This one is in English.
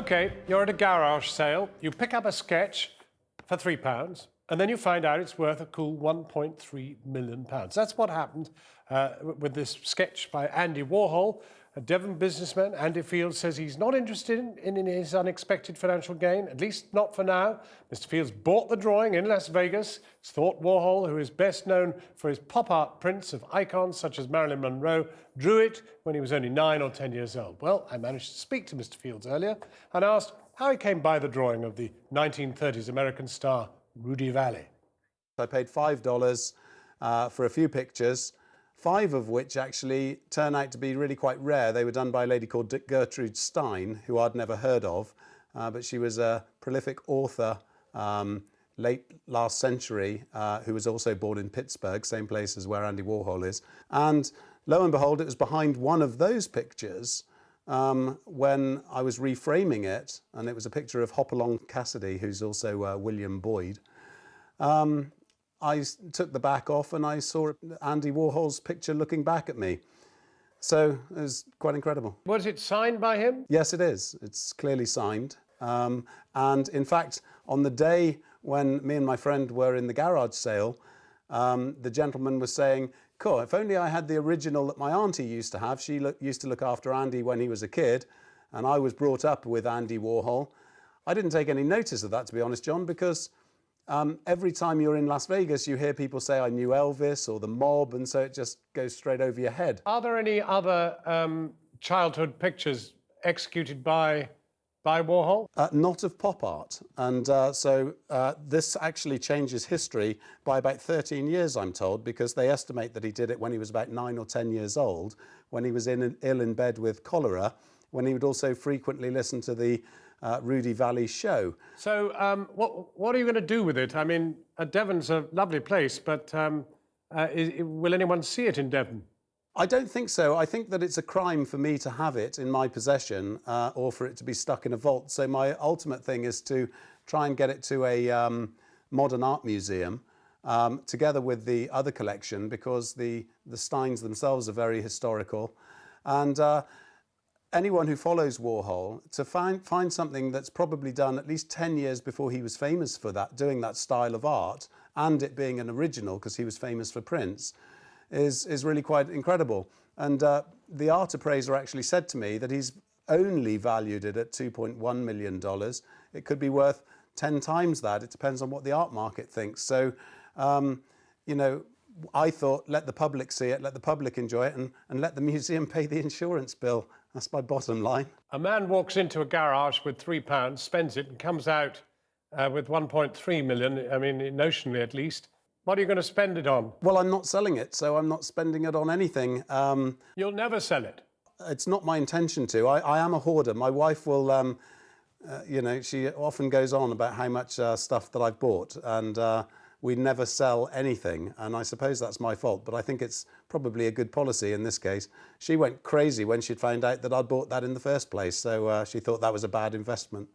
Okay, you're at a garage sale, you pick up a sketch for £3, and then you find out it's worth a cool £1.3 million. That's what happened with this sketch by Andy Warhol, a Devon businessman. Andy Fields says he's not interested in his unexpected financial gain, at least not for now. Mr. Fields bought the drawing in Las Vegas. It's thought Warhol, who is best known for his pop art prints of icons such as Marilyn Monroe, drew it when he was only 9 or 10 years old. Well, I managed to speak to Mr. Fields earlier and asked how he came by the drawing of the 1930s American star Rudy Vallée. I paid $5 for a few pictures, 5 of which actually turn out to be really quite rare. They were done by a lady called Gertrude Stein, who I'd never heard of, but she was a prolific author late last century, who was also born in Pittsburgh, same place as where Andy Warhol is. And lo and behold, it was behind one of those pictures when I was reframing it, and it was a picture of Hopalong Cassidy, who's also William Boyd. I took the back off and I saw Andy Warhol's picture looking back at me. So it was quite incredible. Was it signed by him? Yes, it is. It's clearly signed. And in fact, on the day when me and my friend were in the garage sale, the gentleman was saying, cool, if only I had the original that my auntie used to have. She used to look after Andy when he was a kid, and I was brought up with Andy Warhol. I didn't take any notice of that, to be honest, John, because every time you're in Las Vegas, you hear people say, I knew Elvis or the Mob, and so it just goes straight over your head. Are there any other childhood pictures executed by Warhol? Not of pop art. And so this actually changes history by about 13 years, I'm told, because they estimate that he did it when he was about 9 or 10 years old, when he was ill in bed with cholera, when he would also frequently listen to the Rudy Vallée show. So what are you going to do with it? I mean, Devon's a lovely place, but will anyone see it in Devon? I don't think so. I think that it's a crime for me to have it in my possession or for it to be stuck in a vault. So my ultimate thing is to try and get it to a modern art museum together with the other collection, because the Steins themselves are very historical. And anyone who follows Warhol, to find something that's probably done at least 10 years before he was famous for that, doing that style of art, and it being an original because he was famous for prints, is really quite incredible. And the art appraiser actually said to me that he's only valued it at $2.1 million. It could be worth 10 times that. It depends on what the art market thinks. So, you know, I thought, let the public see it, let the public enjoy it, and let the museum pay the insurance bill. That's my bottom line. A man walks into a garage with £3, spends it, and comes out with 1.3 million, I mean, notionally at least. What are you going to spend it on? Well, I'm not selling it, so I'm not spending it on anything. You'll never sell it? It's not my intention to. I am a hoarder. My wife will, you know, she often goes on about how much stuff that I've bought, and we never sell anything, and I suppose that's my fault, but I think it's probably a good policy in this case. She went crazy when she'd found out that I'd bought that in the first place, so she thought that was a bad investment.